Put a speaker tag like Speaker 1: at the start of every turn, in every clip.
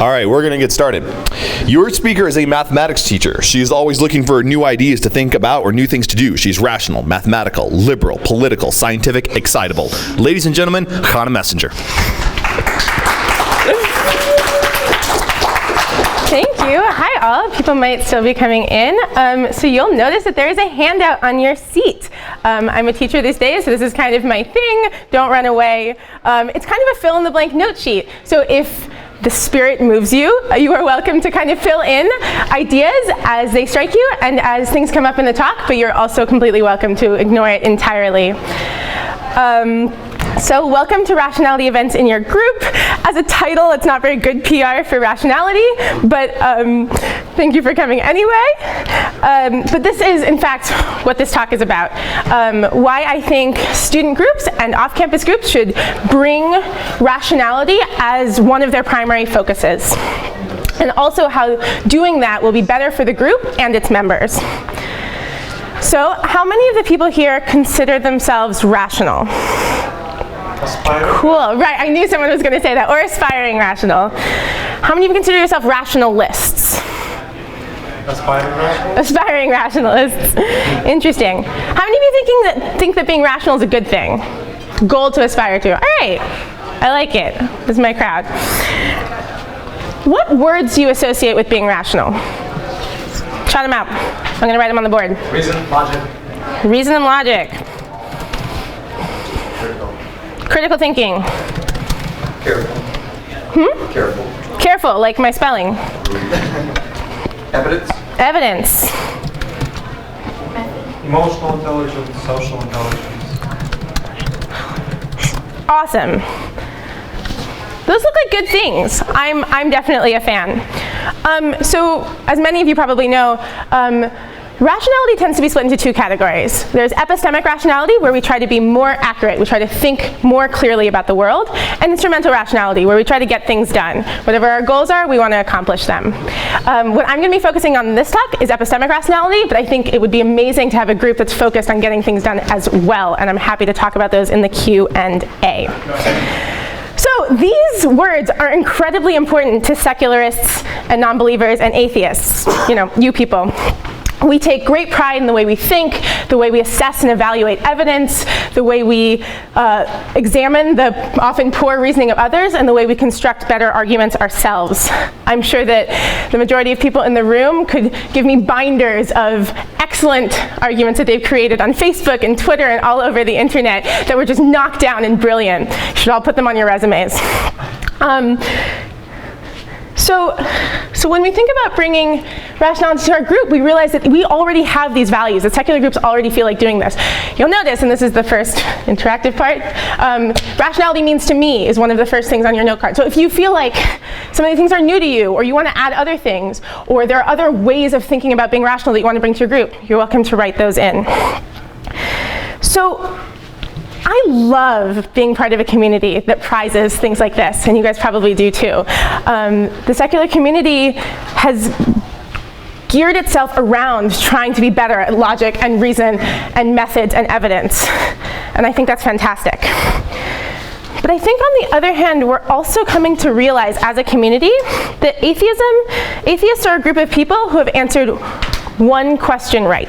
Speaker 1: All right, we're going to get started. Your speaker is a mathematics teacher. She is always looking for new ideas to think about or new things to do. She's rational, mathematical, liberal, political, scientific, excitable. Ladies and gentlemen, Chana Messinger.
Speaker 2: Thank you. Hi all. People might still be coming in. So you'll notice that there is a handout on your seat. I'm a teacher these days, so this is kind of my thing. Don't run away. It's kind of a fill-in-the-blank note sheet. So if the spirit moves you, you are welcome to kind of fill in ideas as they strike you and as things come up in the talk, but you're also completely welcome to ignore it entirely. So welcome to Rationality Events in your group. As a title, it's not very good PR for rationality, but thank you for coming anyway. But this is, in fact, what this talk is about. Why I think student groups and off-campus groups should bring rationality as one of their primary focuses. And also how doing that will be better for the group and its members. So how many of the people here consider themselves rational?
Speaker 3: Aspiring.
Speaker 2: Cool, right, I knew someone was going to say that, or aspiring rational. How many of you consider yourself rationalists?
Speaker 3: Aspiring rational.
Speaker 2: Aspiring rationalists. Interesting. How many of you think that being rational is a good thing? Goal to aspire to. All right, I like it. This is my crowd. What words do you associate with being rational? Shout them out. I'm going to write them on the board.
Speaker 3: Reason, logic.
Speaker 2: Reason and logic. Critical thinking.
Speaker 3: Careful. Careful.
Speaker 2: Careful, like my spelling.
Speaker 3: Evidence.
Speaker 2: Evidence.
Speaker 3: Emotional intelligence, social intelligence.
Speaker 2: Awesome. Those look like good things. I'm definitely a fan. So, as many of you probably know, rationality tends to be split into two categories. There's epistemic rationality, where we try to be more accurate, we try to think more clearly about the world, and instrumental rationality, where we try to get things done. Whatever our goals are, we want to accomplish them. What I'm going to be focusing on in this talk is epistemic rationality, but I think it would be amazing to have a group that's focused on getting things done as well, and I'm happy to talk about those in the Q&A. So these words are incredibly important to secularists and non-believers and atheists, you people. We take great pride in the way we think, the way we assess and evaluate evidence, the way we examine the often poor reasoning of others, and the way we construct better arguments ourselves. I'm sure that the majority of people in the room could give me binders of excellent arguments that they've created on Facebook and Twitter and all over the internet that were just knocked down and brilliant. You should all put them on your resumes. So when we think about bringing rationality to our group, we realize that we already have these values. The secular groups already feel like doing this. You'll notice, and this is the first interactive part, rationality means to me is one of the first things on your note card. So if you feel like some of the things are new to you, or you want to add other things, or there are other ways of thinking about being rational that you want to bring to your group, you're welcome to write those in. So I love being part of a community that prizes things like this, and you guys probably do too. The secular community has geared itself around trying to be better at logic and reason and methods and evidence, and I think that's fantastic. But I think on the other hand, we're also coming to realize as a community that atheists are a group of people who have answered one question right.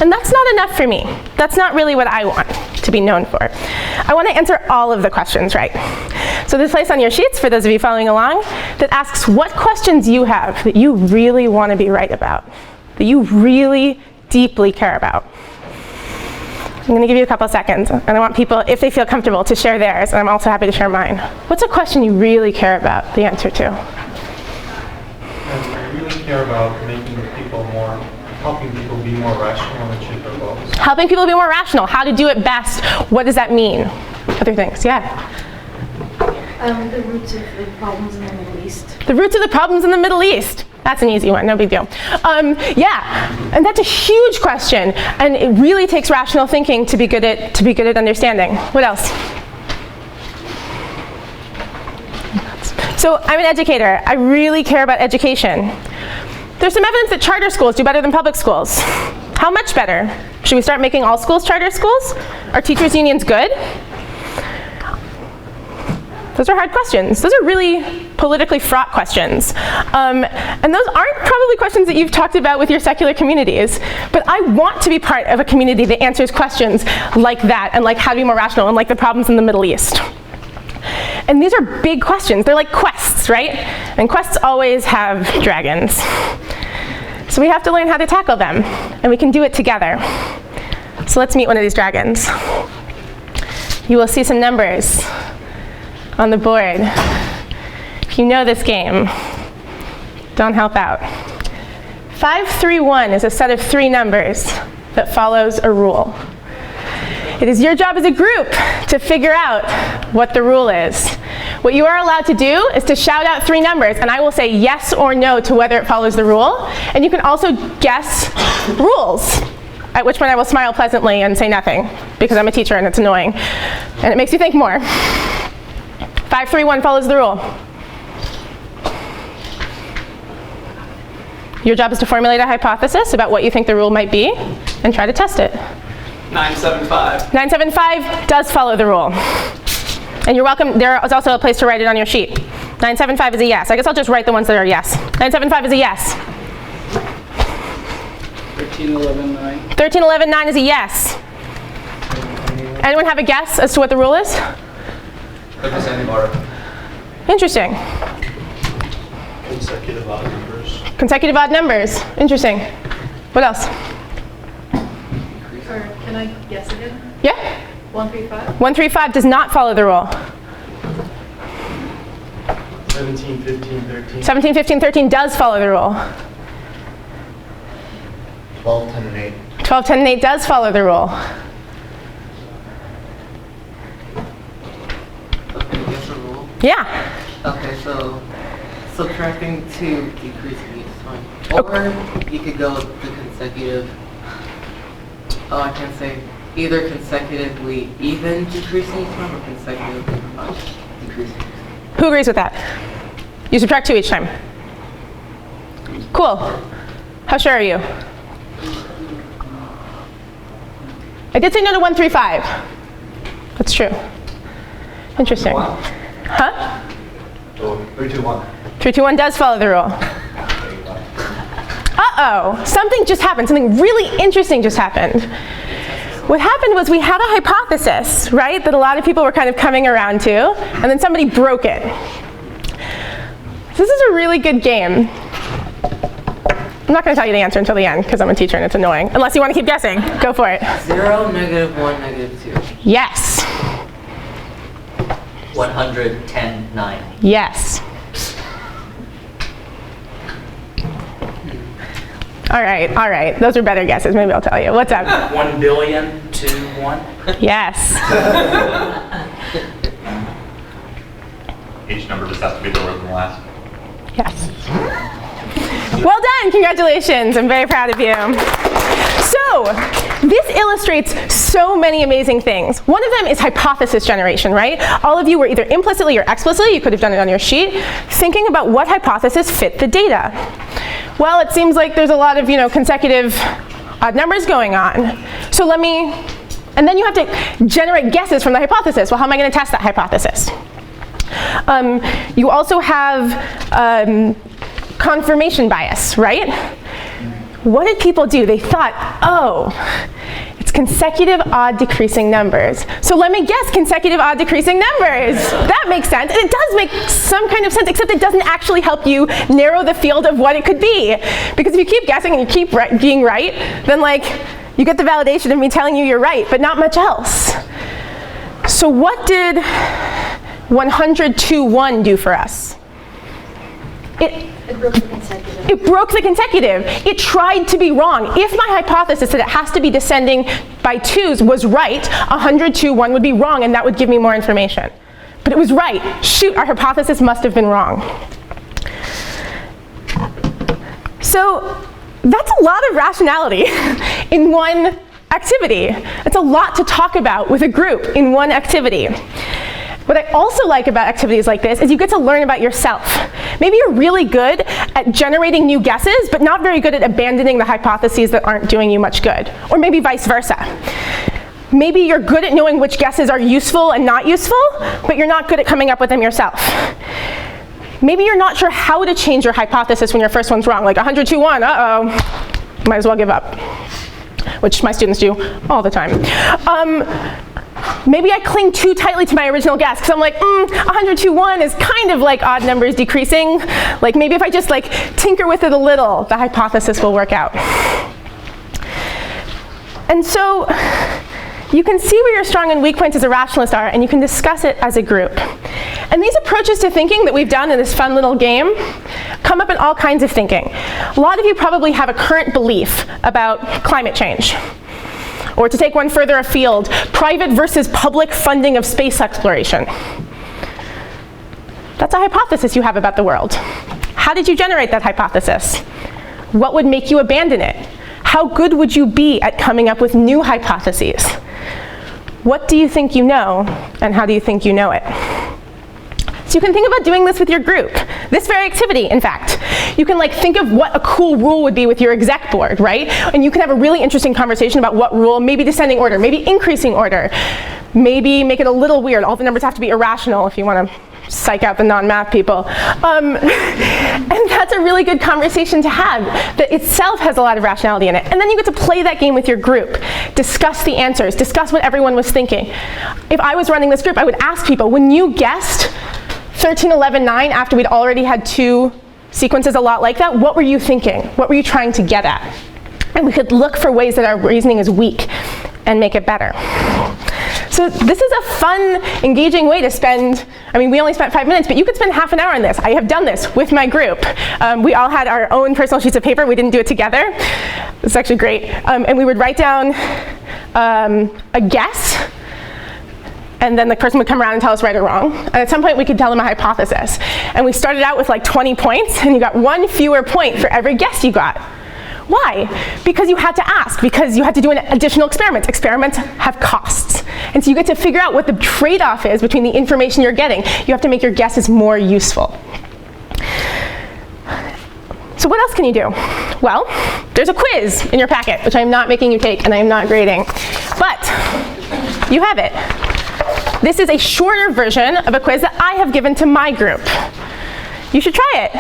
Speaker 2: And that's not enough for me. That's not really what I want to be known for. I want to answer all of the questions right. So there's a place on your sheets, for those of you following along, that asks what questions you have that you really want to be right about, that you really deeply care about. I'm going to give you a couple seconds, and I want people, if they feel comfortable, to share theirs, and I'm also happy to share mine. What's a question you really care about the answer to?
Speaker 3: I really care about helping people be more rational and achieve their goals.
Speaker 2: Helping people be more rational, how to do it best, what does that mean? Other things, yeah?
Speaker 4: The roots of the problems in the Middle East.
Speaker 2: The roots of the problems in the Middle East. That's an easy one, no big deal. Yeah, and that's a huge question, and it really takes rational thinking to be good at understanding. What else? So I'm an educator. I really care about education. There's some evidence that charter schools do better than public schools. How much better? Should we start making all schools charter schools? Are teachers' unions good? Those are hard questions. Those are really politically fraught questions. And those aren't probably questions that you've talked about with your secular communities. But I want to be part of a community that answers questions like that, and like how to be more rational, and like the problems in the Middle East. And these are big questions. They're like quests, right? And quests always have dragons. So we have to learn how to tackle them. And we can do it together. So let's meet one of these dragons. You will see some numbers on the board. If you know this game, don't help out. 531 is a set of 3 numbers that follows a rule. It is your job as a group to figure out what the rule is. What you are allowed to do is to shout out 3 numbers, and I will say yes or no to whether it follows the rule. And you can also guess rules, at which point I will smile pleasantly and say nothing, because I'm a teacher and it's annoying. And it makes you think more. 531 follows the rule. Your job is to formulate a hypothesis about what you think the rule might be, and try to test it.
Speaker 5: 975.
Speaker 2: 975 does follow the rule. And you're welcome, there is also a place to write it on your sheet. 975 is a yes. I guess I'll just write the ones that are yes. 975 is a yes.
Speaker 5: 13119.
Speaker 2: 13119 is a yes. Anyone have a guess as to what the rule is?
Speaker 5: The descending order.
Speaker 2: Interesting.
Speaker 3: Consecutive odd numbers.
Speaker 2: Consecutive odd numbers. Interesting. What else?
Speaker 4: Or can I guess again?
Speaker 2: Yeah?
Speaker 4: 135?
Speaker 2: 135 does not follow the rule.
Speaker 3: 17, 15, 13.
Speaker 2: 17, 15, 13 does follow the rule.
Speaker 6: 12, 10, and 8.
Speaker 2: 12, 10, and 8 does follow the rule.
Speaker 7: Okay, guess a rule.
Speaker 2: Yeah.
Speaker 7: Okay, so subtracting 2, decreasing each time. Or you could go with the consecutive. Oh, I can't say either consecutively even decreasing each time or consecutively decreasing.
Speaker 2: Who agrees with that? You subtract 2 each time. Cool. How sure are you? I did say no to 135. That's true. Interesting. Huh?
Speaker 3: So 3, 2, 1.
Speaker 2: 3, 2, 1 does follow the rule. Uh-oh, something just happened. Something really interesting just happened. What happened was we had a hypothesis, right, that a lot of people were kind of coming around to, and then somebody broke it. This is a really good game. I'm not going to tell you the answer until the end, because I'm a teacher and it's annoying. Unless you want to keep guessing. Go for it.
Speaker 7: 0, -1, -2.
Speaker 2: Yes.
Speaker 5: 110, 9.
Speaker 2: Yes. All right. Those are better guesses. Maybe I'll tell you. What's up?
Speaker 5: 1 billion to 1.
Speaker 2: Yes.
Speaker 8: Each number just has to be lower than the last.
Speaker 2: Yes. Well done. Congratulations. I'm very proud of you. So, this illustrates so many amazing things. One of them is hypothesis generation, right? All of you were either implicitly or explicitly, you could have done it on your sheet, thinking about what hypothesis fit the data. Well, it seems like there's a lot of, consecutive odd numbers going on. So and then you have to generate guesses from the hypothesis. Well, how am I going to test that hypothesis? You also have confirmation bias, right? What did people do? They thought, oh, it's consecutive odd decreasing numbers. So let me guess consecutive odd decreasing numbers. That makes sense. And it does make some kind of sense, except it doesn't actually help you narrow the field of what it could be. Because if you keep guessing and you keep being right, then you get the validation of me telling you you're right, but not much else. So what did 102.1 do for us?
Speaker 4: It broke the consecutive.
Speaker 2: It broke the consecutive. It tried to be wrong. If my hypothesis that it has to be descending by 2s was right, 102.1 would be wrong, and that would give me more information. But it was right. Shoot, our hypothesis must have been wrong. So that's a lot of rationality in one activity. It's a lot to talk about with a group in one activity. What I also like about activities like this is you get to learn about yourself. Maybe you're really good at generating new guesses, but not very good at abandoning the hypotheses that aren't doing you much good. Or maybe vice versa. Maybe you're good at knowing which guesses are useful and not useful, but you're not good at coming up with them yourself. Maybe you're not sure how to change your hypothesis when your first one's wrong, like 100 to 1, uh-oh, might as well give up, which my students do all the time. Maybe I cling too tightly to my original guess, because I'm like, 100 to 1 is kind of like odd numbers decreasing. Like maybe if I just like tinker with it a little, the hypothesis will work out. And so you can see where your strong and weak points as a rationalist are, and you can discuss it as a group. And these approaches to thinking that we've done in this fun little game come up in all kinds of thinking. A lot of you probably have a current belief about climate change. Or to take one further afield, private versus public funding of space exploration. That's a hypothesis you have about the world. How did you generate that hypothesis? What would make you abandon it? How good would you be at coming up with new hypotheses? What do you think you know, and how do you think you know it? So you can think about doing this with your group. This very activity, in fact. You can like think of what a cool rule would be with your exec board, right? And you can have a really interesting conversation about what rule, maybe descending order, maybe increasing order, maybe make it a little weird. All the numbers have to be irrational if you want to psych out the non-math people. And that's a really good conversation to have that itself has a lot of rationality in it. And then you get to play that game with your group, discuss the answers, discuss what everyone was thinking. If I was running this group, I would ask people, when you guessed 13, 11, 9 after we'd already had 2 sequences a lot like that, what were you thinking? What were you trying to get at? And we could look for ways that our reasoning is weak and make it better. So this is a fun, engaging way to spend, I mean, we only spent 5 minutes, but you could spend half an hour on this. I have done this with my group. We all had our own personal sheets of paper. We didn't do it together. It's actually great. And we would write down a guess, and then the person would come around and tell us right or wrong. And at some point, we could tell them a hypothesis. And we started out with like 20 points, and you got 1 fewer point for every guess you got. Why? Because you had to ask, because you had to do an additional experiment. Experiments have costs. And so you get to figure out what the trade-off is between the information you're getting. You have to make your guesses more useful. So what else can you do? Well, there's a quiz in your packet, which I'm not making you take, and I am not grading. But you have it. This is a shorter version of a quiz that I have given to my group. You should try it.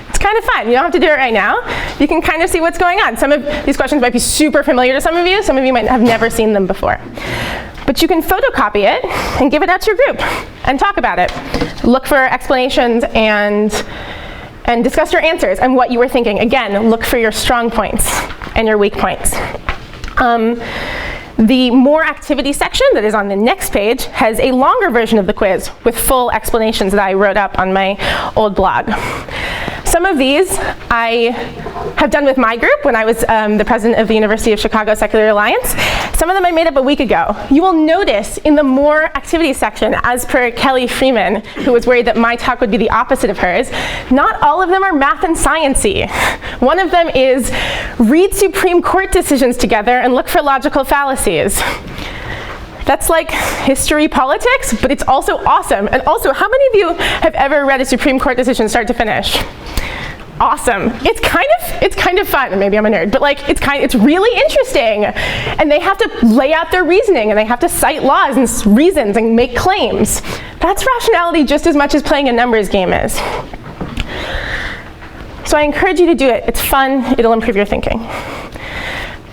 Speaker 2: It's kind of fun. You don't have to do it right now. You can kind of see what's going on. Some of these questions might be super familiar to some of you. Some of you might have never seen them before. But you can photocopy it and give it out to your group and talk about it. Look for explanations and discuss your answers and what you were thinking. Again, look for your strong points and your weak points. The more activity section that is on the next page has a longer version of the quiz with full explanations that I wrote up on my old blog. Some of these I have done with my group when I was the president of the University of Chicago Secular Alliance. Some of them I made up a week ago. You will notice in the more activities section, as per Kelly Freeman, who was worried that my talk would be the opposite of hers, not all of them are math and science-y. One of them is read Supreme Court decisions together and look for logical fallacies. That's like history politics, but it's also awesome. And also, how many of you have ever read a Supreme Court decision start to finish? Awesome. It's kind of fun. Maybe I'm a nerd, but like it's really interesting. And they have to lay out their reasoning, and they have to cite laws and reasons and make claims. That's rationality just as much as playing a numbers game is. So I encourage you to do it. It's fun. It'll improve your thinking.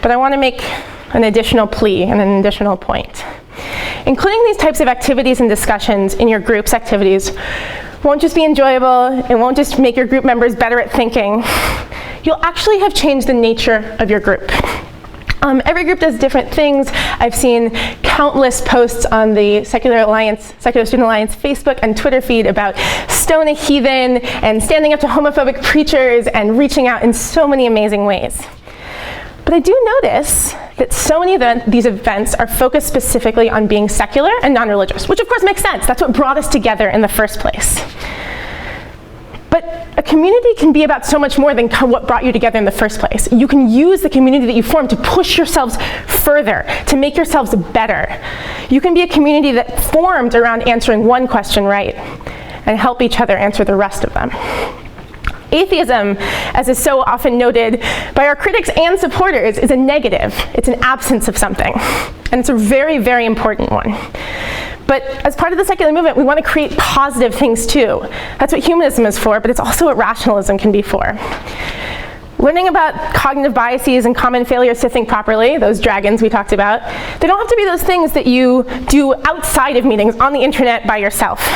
Speaker 2: But I want to make an additional plea and an additional point. Including these types of activities and discussions in your group's activities won't just be enjoyable, it won't just make your group members better at thinking. You'll actually have changed the nature of your group. Every group does different things. I've seen countless posts on the Secular Student Alliance Facebook and Twitter feed about stone a heathen and standing up to homophobic preachers and reaching out in so many amazing ways. But I do notice that so many of these events are focused specifically on being secular and non-religious, which of course makes sense. That's what brought us together in the first place. But a community can be about so much more than what brought you together in the first place. You can use the community that you form to push yourselves further, to make yourselves better. You can be a community that formed around answering one question right and help each other answer the rest of them. Atheism, as is so often noted by our critics and supporters, is a negative. It's an absence of something. And it's a very, very important one. But as part of the secular movement, we want to create positive things too. That's what humanism is for, but it's also what rationalism can be for. Learning about cognitive biases and common failures to think properly, those dragons we talked about, they don't have to be those things that you do outside of meetings on the internet by yourself.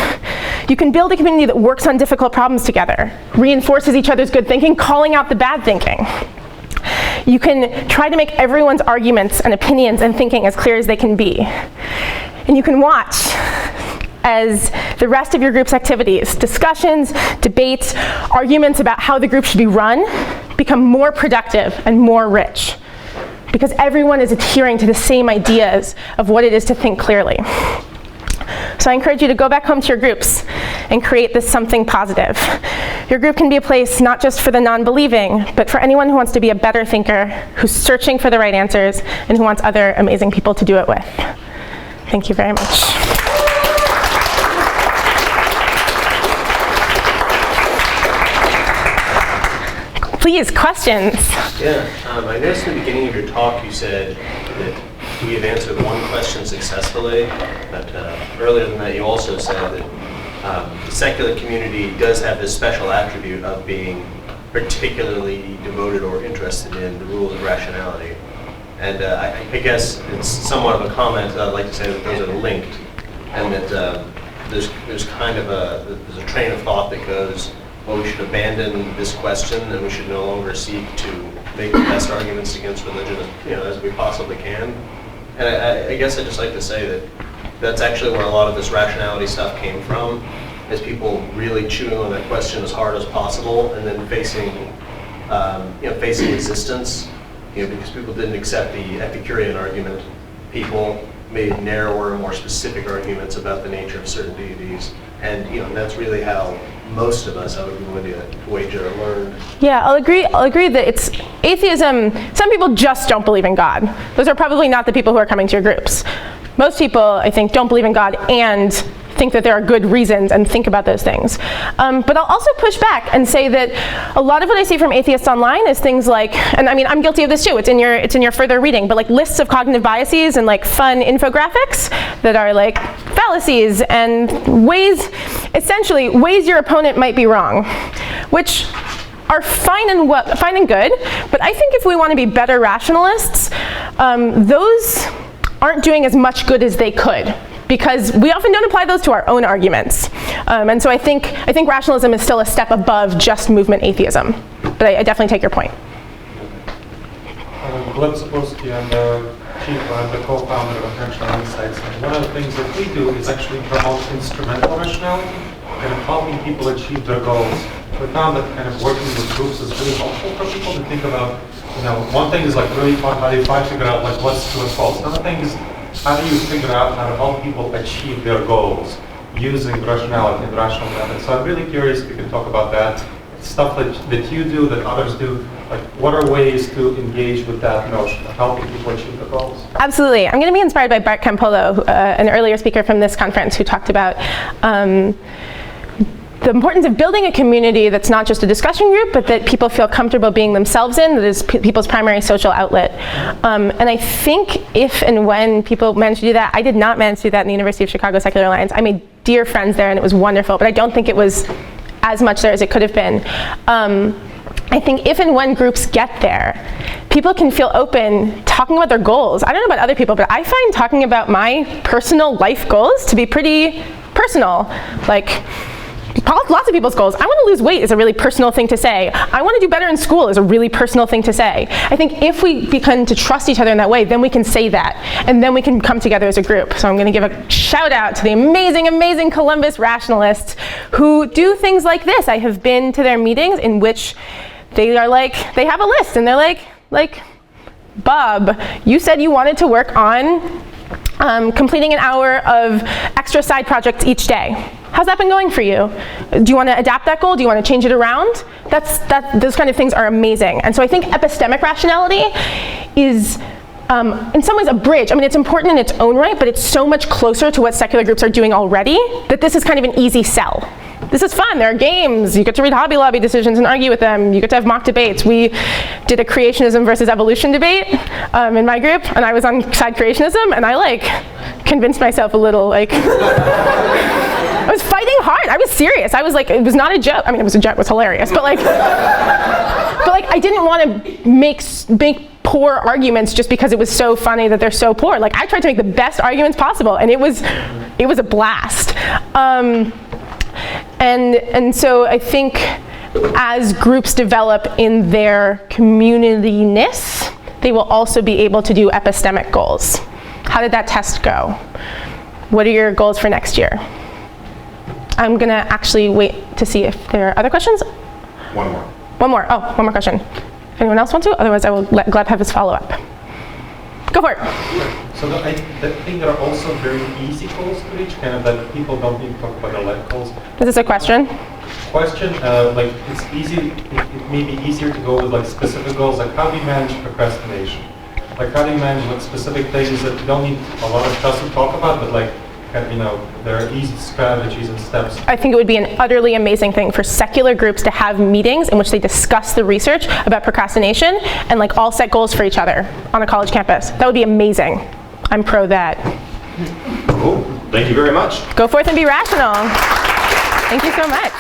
Speaker 2: You can build a community that works on difficult problems together, reinforces each other's good thinking, calling out the bad thinking. You can try to make everyone's arguments and opinions and thinking as clear as they can be. And you can watch as the rest of your group's activities, discussions, debates, arguments about how the group should be run, become more productive and more rich, because everyone is adhering to the same ideas of what it is to think clearly. So I encourage you to go back home to your groups and create this something positive. Your group can be a place not just for the non-believing, but for anyone who wants to be a better thinker, who's searching for the right answers, and who wants other amazing people to do it with. Thank you very much. Please, questions?
Speaker 6: Yeah, I noticed in the beginning of your talk you said that we have answered one question successfully, but earlier than that you also said that the secular community does have this special attribute of being particularly devoted or interested in the rules of rationality. And I guess it's somewhat of a comment. I'd like to say that those are linked, and that there's kind of there's a train of thought that goes, well, we should abandon this question, and we should no longer seek to make the best arguments against religion, as we possibly can. And I guess I'd just like to say that that's actually where a lot of this rationality stuff came from, is people really chewing on that question as hard as possible, and then facing resistance, because people didn't accept the Epicurean argument. People made narrower, more specific arguments about the nature of certain deities, and that's really how most of us, I would be willing to wager, learned.
Speaker 2: Yeah, I'll agree that it's atheism. Some people just don't believe in God. Those are probably not the people who are coming to your groups. Most people, I think, don't believe in God and think that there are good reasons and think about those things. But I'll also push back and say that a lot of what I see from atheists online is things like, and I mean, I'm guilty of this too, it's in your further reading, but like lists of cognitive biases and like fun infographics that are like fallacies and essentially ways your opponent might be wrong, which are fine and good, but I think if we want to be better rationalists, those aren't doing as much good as they could, because we often don't apply those to our own arguments. And so I think rationalism is still a step above just movement atheism. But I definitely take your point.
Speaker 3: Gleb Sapolsky, I'm the chief, I'm the co-founder of Untitled Insights. And one of the things that we do is actually promote instrumental rationality, kind of helping people achieve their goals. We found that kind of working with groups is really helpful for people to think about, one thing is like really fun, how do you figure out like what's true and false. Another thing is, how do you figure out how to help people achieve their goals using rationality and rational methods? So I'm really curious if you can talk about that, stuff that you do, that others do. Like, what are ways to engage with that notion of helping people achieve their goals?
Speaker 2: Absolutely. I'm going to be inspired by Bart Campolo, an earlier speaker from this conference, who talked about the importance of building a community that's not just a discussion group, but that people feel comfortable being themselves in, that is people's primary social outlet. And I think if and when people manage to do that, I did not manage to do that in the University of Chicago Secular Alliance. I made dear friends there and it was wonderful, but I don't think it was as much there as it could have been. I think if and when groups get there, people can feel open talking about their goals. I don't know about other people, but I find talking about my personal life goals to be pretty personal. Like, lots of people's goals. I want to lose weight is a really personal thing to say. I want to do better in school is a really personal thing to say. I think if we begin to trust each other in that way, then we can say that, and then we can come together as a group. So I'm going to give a shout out to the amazing, amazing Columbus rationalists who do things like this. I have been to their meetings in which they are like, they have a list, and they're like, Bob, you said you wanted to work on completing an hour of extra side projects each day. How's that been going for you? Do you want to adapt that goal? Do you want to change it around? Those kind of things are amazing. And so I think epistemic rationality is in some ways a bridge. I mean, it's important in its own right, but it's so much closer to what secular groups are doing already that this is kind of an easy sell. this is fun. There are games. You get to read Hobby Lobby decisions and argue with them. You get to have mock debates. We did a creationism versus evolution debate in my group, and I was on side creationism, and I convinced myself a little, I was fighting hard. I was serious. I was it was not a joke. I mean, it was a joke. It was hilarious, but I didn't want to make poor arguments just because it was so funny that they're so poor. I tried to make the best arguments possible, and it was a blast. And so I think as groups develop in their community-ness, they will also be able to do epistemic goals. How did that test go? What are your goals for next year? I'm gonna actually wait to see if there are other questions.
Speaker 1: One more.
Speaker 2: One more. Oh, one more question. If anyone else wants to? Otherwise, I will let Gleb have his follow-up. Go for it.
Speaker 3: So I think there are also very easy goals to reach, kind of that people don't need to talk about elect goals.
Speaker 2: Is this a question?
Speaker 3: Question, it's easy, it may be easier to go with specific goals, how do you manage procrastination? How do you manage specific things that you don't need a lot of trust to talk about, but there are easy strategies and steps.
Speaker 2: I think it would be an utterly amazing thing for secular groups to have meetings in which they discuss the research about procrastination and all set goals for each other on a college campus. That would be amazing. I'm pro that.
Speaker 1: Cool. Thank you very much.
Speaker 2: Go forth and be rational. Thank you so much.